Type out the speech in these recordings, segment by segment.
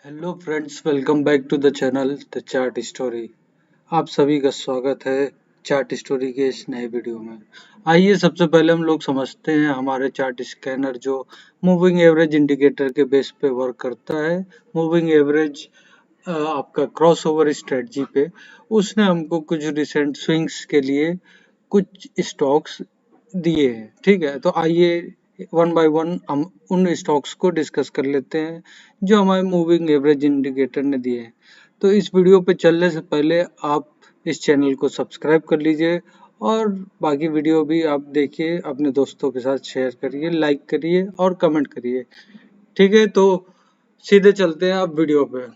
Hello friends, welcome back to the channel the chart story. आप सभी का स्वागत है चार्ट स्टोरी के इस नए वीडियो में। आइए सबसे पहले हम लोग समझते हैं हमारे चार्ट स्कैनर जो मूविंग एवरेज इंडिकेटर के बेस पे वर्क करता है। मूविंग एवरेज आपका क्रॉसओवर स्ट्रेटजी पे उसने हमको कुछ रिसेंट स्विंग्स के लिए कुछ स्टॉक्स दिए हैं। ठीक है, तो आइए वन बाय वन हम उन स्टॉक्स को डिस्कस कर लेते हैं जो हमारे मूविंग एवरेज इंडिकेटर ने दिए हैं। तो इस वीडियो पे चलने से पहले आप इस चैनल को सब्सक्राइब कर लीजिए और बाकी वीडियो भी आप देखिए, अपने दोस्तों के साथ शेयर करिए, लाइक करिए और कमेंट करिए। ठीक है, तो सीधे चलते हैं अब वीडियो पे।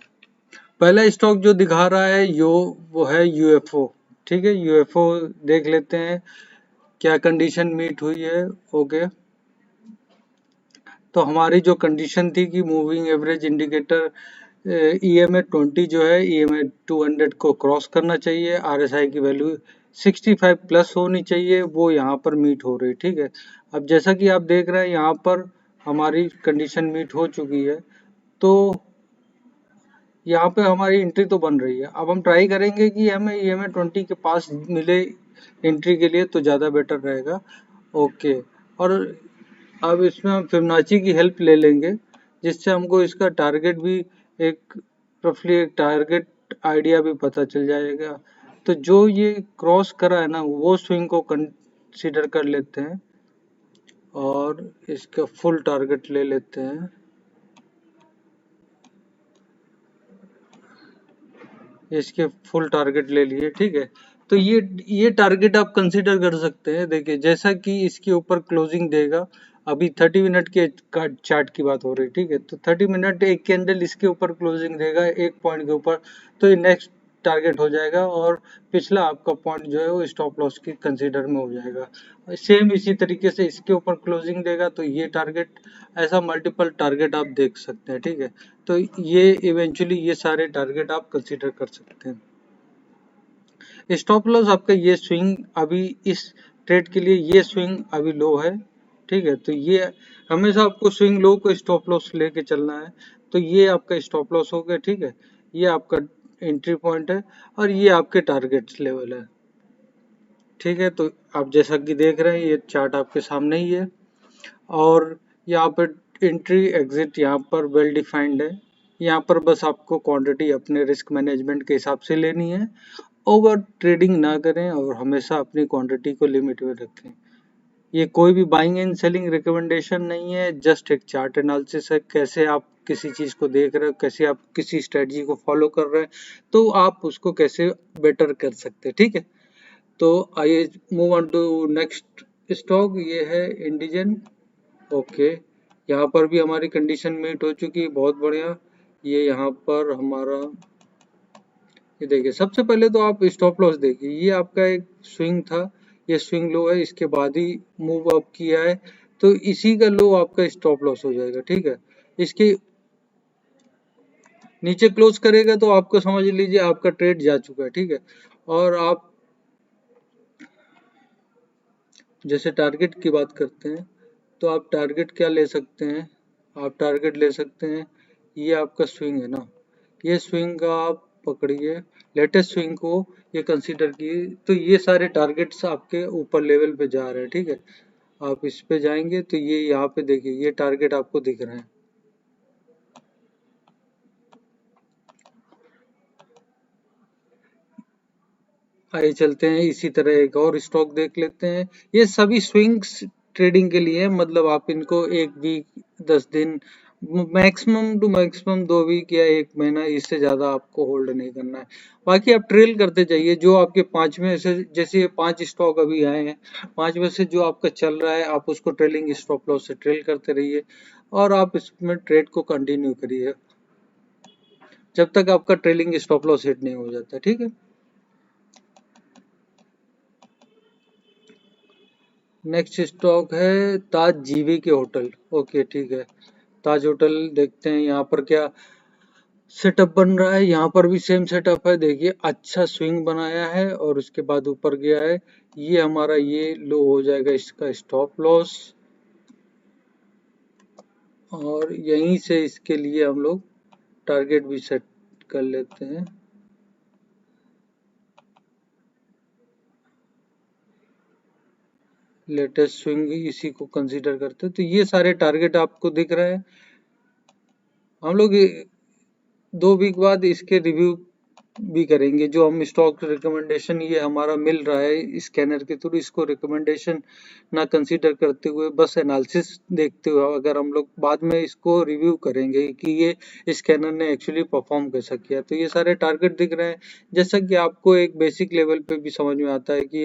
पहला स्टॉक जो दिखा रहा है वो है यूएफओ। ठीक है, यूएफओ देख लेते हैं क्या कंडीशन मीट हुई है। ओके, तो हमारी जो कंडीशन थी कि मूविंग एवरेज इंडिकेटर ईएमए 20 जो है ईएमए 200 को क्रॉस करना चाहिए, आरएसआई की वैल्यू 65 प्लस होनी चाहिए, वो यहाँ पर मीट हो रही। ठीक है, अब जैसा कि आप देख रहे हैं यहाँ पर हमारी कंडीशन मीट हो चुकी है, तो यहाँ पे हमारी एंट्री तो बन रही है। अब हम ट्राई करेंगे कि हमें ईएमए 20 के पास मिले एंट्री के लिए, तो ज़्यादा बेटर रहेगा। ओके, और अब इसमें हम फिबोनाची की हेल्प ले लेंगे, जिससे हमको इसका टारगेट भी एक रफली एक टारगेट आइडिया भी पता चल जाएगा। तो जो ये क्रॉस करा है ना, वो स्विंग को कंसीडर कर लेते हैं और इसका फुल टारगेट ले लेते हैं। इसके फुल टारगेट ले लिए। ठीक है, तो ये टारगेट आप कंसीडर कर सकते हैं। देखिए जैसा कि इसके ऊपर क्लोजिंग देगा, अभी 30 मिनट के चार्ट की बात हो रही। ठीक है, तो 30 मिनट एक कैंडल इसके ऊपर क्लोजिंग देगा एक पॉइंट के ऊपर, तो ये नेक्स्ट टारगेट हो जाएगा और पिछला आपका पॉइंट जो है वो स्टॉप लॉस की कंसीडर में हो जाएगा। सेम इसी तरीके से इसके ऊपर क्लोजिंग देगा तो ये टारगेट, ऐसा मल्टीपल टारगेट आप देख सकते हैं। ठीक है, तो ये इवेंचुअली ये सारे टारगेट आप कंसीडर कर सकते हैं। स्टॉप लॉस आपका ये स्विंग अभी इस ट्रेड के लिए ये स्विंग अभी लो है। ठीक है, तो ये हमेशा आपको स्विंग लो को स्टॉप लॉस लेके चलना है। तो ये आपका स्टॉप लॉस हो गया। ठीक है, ये आपका एंट्री पॉइंट है और ये आपके टारगेट्स लेवल है। ठीक है, तो आप जैसा कि देख रहे हैं ये चार्ट आपके सामने ही है और यहाँ पर एंट्री एग्जिट यहाँ पर वेल डिफाइंड है। यहाँ पर बस आपको क्वांटिटी अपने रिस्क मैनेजमेंट के हिसाब से लेनी है। ओवर ट्रेडिंग ना करें और हमेशा अपनी क्वांटिटी को लिमिट में रखें। ये कोई भी बाइंग एंड सेलिंग रिकमेंडेशन नहीं है, जस्ट एक चार्ट एनालिसिस है। कैसे आप किसी चीज को देख रहे हो, कैसे आप किसी स्ट्रेटजी को फॉलो कर रहे हैं, तो आप उसको कैसे बेटर कर सकते हैं। ठीक है, तो आइए move on to next stock, ये है इंडिजन। ओके, यहाँ पर भी हमारी कंडीशन मीट हो चुकी है, बहुत बढ़िया। ये यहाँ पर हमारा, ये देखिए सबसे पहले तो आप स्टॉप लॉस देखिए, ये आपका एक स्विंग था, ये स्विंग लो है, इसके बाद ही मूव अप किया है, तो इसी का लो आपका स्टॉप लॉस हो जाएगा। ठीक है, इसके नीचे क्लोज करेगा तो आपको समझ लीजिए आपका ट्रेड जा चुका है। ठीक है, और आप जैसे टारगेट की बात करते हैं, तो आप टारगेट क्या ले सकते हैं, आप टारगेट ले सकते हैं, ये आपका स्विंग है ना, ये स्विंग का आप पकड़िए, लेटेस्ट स्विंग को ये कंसीडर किए, तो ये सारे टारगेट्स आपके ऊपर लेवल पे जा रहे हैं। ठीक है, आप इस पे जाएंगे तो ये यहाँ पे देखिए ये टारगेट आपको दिख रहे हैं। आइए चलते हैं, इसी तरह एक और स्टॉक देख लेते हैं। ये सभी स्विंग्स ट्रेडिंग के लिए है, मतलब आप इनको एक वीक 10 दिन, मैक्सिमम टू मैक्सिमम 2 वीक या एक महीना, इससे ज्यादा आपको होल्ड नहीं करना है। बाकी आप ट्रेल करते जाइए, जो आपके 5 में से, जैसे ये 5 स्टॉक अभी आए हैं, 5 में से जो आपका चल रहा है आप उसको ट्रेलिंग स्टॉप लॉस से ट्रेल करते रहिए और आप इसमें ट्रेड को कंटिन्यू करिए जब तक आपका ट्रेलिंग स्टॉप लॉस हिट नहीं हो जाता। ठीक है, नेक्स्ट स्टॉक है ताज जीवी के होटल। ओके ठीक है, ताज होटल देखते हैं यहाँ पर क्या सेटअप बन रहा है। यहाँ पर भी सेम सेटअप है, देखिए अच्छा स्विंग बनाया है और उसके बाद ऊपर गया है। ये हमारा ये लो हो जाएगा इसका स्टॉप लॉस, और यहीं से इसके लिए हम लोग टारगेट भी सेट कर लेते हैं। लेटेस्ट स्विंग इसी को कंसीडर करते हैं। तो ये सारे टारगेट आपको दिख रहे हैं। हम लोग 2 वीक बाद इसके रिव्यू भी करेंगे। जो हम स्टॉक रिकमेंडेशन ये हमारा मिल रहा है स्कैनर के थ्रू, इसको रिकमेंडेशन ना कंसीडर करते हुए बस एनालिसिस देखते हुए अगर हम लोग बाद में इसको रिव्यू करेंगे कि ये स्कैनर ने एक्चुअली परफॉर्म कैसा किया। तो ये सारे टारगेट दिख रहे हैं। जैसा कि आपको एक बेसिक लेवल पे भी समझ में आता है कि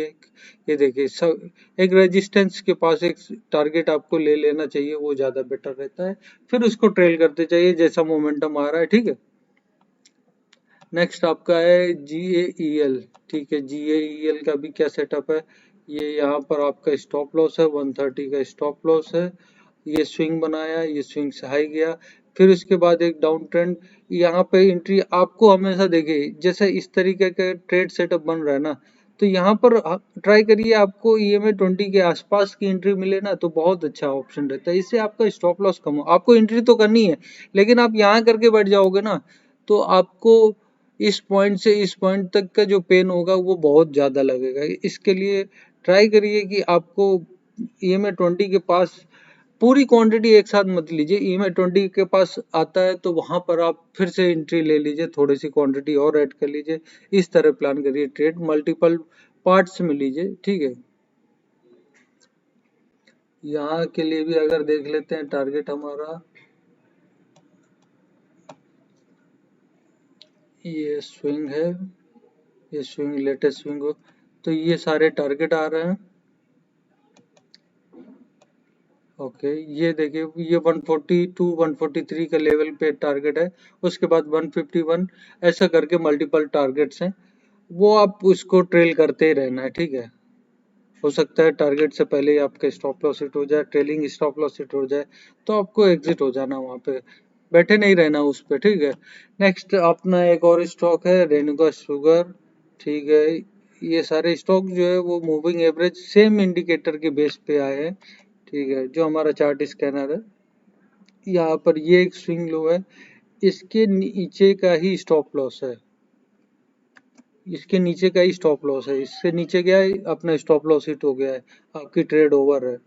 ये देखिए सब एक रेजिस्टेंस के पास एक टारगेट आपको ले लेना चाहिए, वो ज्यादा बेटर रहता है। फिर उसको ट्रेल करते चाहिए जैसा मोमेंटम आ रहा है। ठीक है, नेक्स्ट आपका है GAEL। ठीक है, GAEL का भी क्या सेटअप है। ये यहाँ पर आपका स्टॉप लॉस है 130 का स्टॉप लॉस है। ये स्विंग बनाया, ये स्विंग से हाई गया, फिर उसके बाद एक डाउन ट्रेंड। यहाँ पे एंट्री आपको हमेशा देखिए जैसे इस तरीके का ट्रेड सेटअप बन रहा है ना, तो यहाँ पर ट्राई करिए आपको EMA 20 के आसपास की एंट्री मिले ना तो बहुत अच्छा ऑप्शन रहता है। इससे आपका स्टॉप लॉस कम हो। आपको एंट्री तो करनी है, लेकिन आप यहाँ करके बैठ जाओगे ना तो आपको इस पॉइंट से इस पॉइंट तक का जो पेन होगा वो बहुत ज्यादा लगेगा। इसके लिए ट्राई करिए कि आपको EMA 20 के पास पूरी क्वांटिटी एक साथ मत लीजिए। EMA 20 के पास आता है तो वहां पर आप फिर से एंट्री ले लीजिए, थोड़ी सी क्वांटिटी और ऐड कर लीजिए। इस तरह प्लान करिए, ट्रेड मल्टीपल पार्ट्स में लीजिए। ठीक है, यहाँ के लिए भी अगर देख लेते हैं टारगेट हमारा, ये स्विंग है, ये स्विंग लेटेस्ट स्विंग हो, तो ये सारे टारगेट आ रहे हैं। ओके, ये देखिए ये 142 143 का लेवल पे टारगेट है, उसके बाद 151, ऐसा करके मल्टीपल टारगेट्स हैं। वो आप उसको ट्रेल करते ही रहना है। ठीक है, हो सकता है टारगेट से पहले ही आपका स्टॉप लॉस हिट हो जाए, ट्रेलिंग स्टॉप लॉस हिट हो जाए, तो आपको एग्जिट हो जाना, वहां पे बैठे नहीं रहना उस पे। ठीक है, नेक्स्ट अपना एक और स्टॉक है रेणुका शुगर। ठीक है, ये सारे स्टॉक जो है वो मूविंग एवरेज सेम इंडिकेटर के बेस पे आए हैं। ठीक है, जो हमारा चार्ट स्कैनर है, यहाँ पर ये एक स्विंग लो है, इसके नीचे का ही स्टॉप लॉस है, इसके नीचे का ही स्टॉप लॉस है। इससे नीचे गया है अपना स्टॉप लॉस हिट हो गया है, आपकी ट्रेड ओवर है।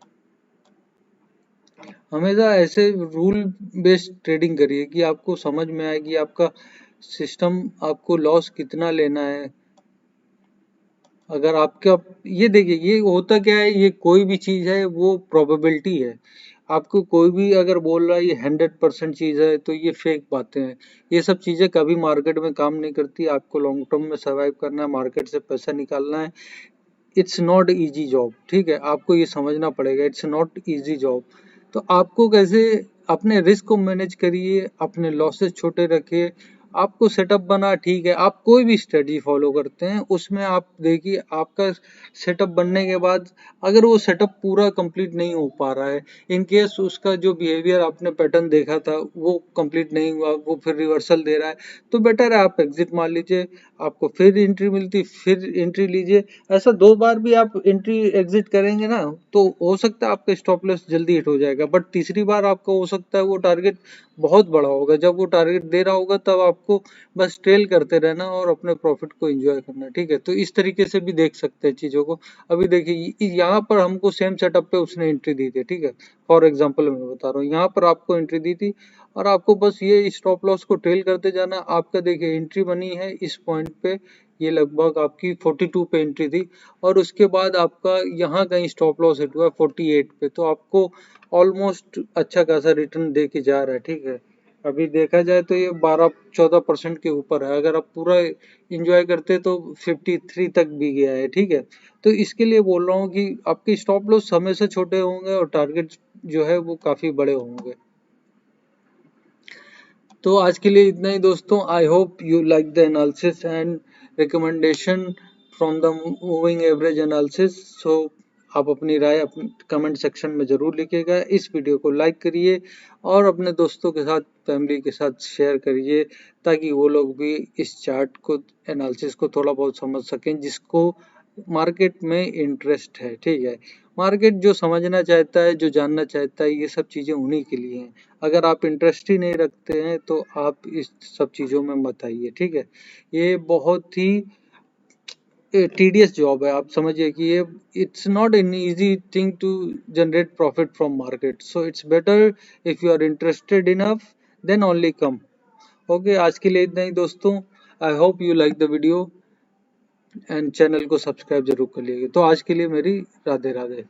हमेशा ऐसे रूल बेस्ड ट्रेडिंग करिए कि आपको समझ में आए कि आपका सिस्टम आपको लॉस कितना लेना है। अगर आपका ये देखिए ये होता क्या है, ये कोई भी चीज है वो प्रोबेबिलिटी है। आपको कोई भी अगर बोल रहा है ये 100% चीज है तो ये फेक बातें हैं। ये सब चीजें कभी मार्केट में काम नहीं करती। आपको लॉन्ग टर्म में सर्वाइव करना है, मार्केट से पैसा निकालना है। It's not easy job. ठीक है, आपको ये समझना पड़ेगा, इट्स नॉट इजी जॉब। तो आपको कैसे अपने रिस्क को मैनेज करिए, अपने लॉसेस छोटे रखिए। आपको सेटअप बना, ठीक है, आप कोई भी स्ट्रेटजी फॉलो करते हैं उसमें आप देखिए आपका सेटअप बनने के बाद अगर वो सेटअप पूरा कंप्लीट नहीं हो पा रहा है, इन केस उसका जो बिहेवियर आपने पैटर्न देखा था वो कंप्लीट नहीं हुआ, वो फिर रिवर्सल दे रहा है, तो बेटर है आप एग्जिट मार लीजिए। आपको फिर एंट्री मिलती फिर एंट्री लीजिए। ऐसा 2 बार भी आप एंट्री एग्जिट करेंगे ना तो हो सकता है आपका स्टॉप लॉस जल्दी हिट हो जाएगा, बट तीसरी बार आपका हो सकता है वो टारगेट बहुत बड़ा होगा। जब वो टारगेट दे रहा होगा तब आपको बस ट्रेल करते रहना और अपने प्रॉफिट को एंजॉय करना। ठीक है, तो इस तरीके से भी देख सकते हैं चीजों को। अभी देखिए यहाँ पर हमको सेम सेटअप पे उसने एंट्री दी थी। ठीक है, फॉर एग्जाम्पल मैं बता रहा हूँ, यहाँ पर आपको एंट्री दी थी और आपको बस ये स्टॉप लॉस को ट्रेल करते जाना। आपका देखिए एंट्री बनी है इस पॉइंट पे, ये लगभग आपकी 42 पे एंट्री थी और उसके बाद आपका यहाँ कहीं स्टॉप लॉस हिट हुआ 48 पे, तो आपको ऑलमोस्ट अच्छा खासा रिटर्न दे के जा रहा है। ठीक है, अभी देखा जाए तो ये 12-14% के ऊपर है। अगर आप पूरा इंजॉय करते तो 53 तक भी गया है। ठीक है, तो इसके लिए बोल रहा हूँ कि आपके स्टॉप लॉस हमेशा छोटे होंगे और टारगेट जो है वो काफी बड़े होंगे। तो आज के लिए इतना ही दोस्तों। I hope you like the analysis and recommendation from the moving average analysis. So आप अपनी राय अपने कमेंट सेक्शन में जरूर लिखिएगा। इस वीडियो को लाइक करिए और अपने दोस्तों के साथ फैमिली के साथ शेयर करिए ताकि वो लोग भी इस चार्ट को एनालिसिस को थोड़ा बहुत समझ सकें जिसको मार्केट में इंटरेस्ट है। ठीक है, मार्केट जो समझना चाहता है, जो जानना चाहता है, ये सब चीजें उन्हीं के लिए हैं। अगर आप इंटरेस्ट ही नहीं रखते हैं तो आप इस सब चीजों में मत आइए, ठीक है। ये बहुत ही टीडियस जॉब है, आप समझिए कि ये it's not an easy thing to generate profit from market, so it's better if you are interested enough then only come. Okay, आज के लिए इतना ही दोस्तों। I hope you like the video and channel को सब्सक्राइब जरूर कर लीजिए। तो आज के लिए मेरी राधे राधे।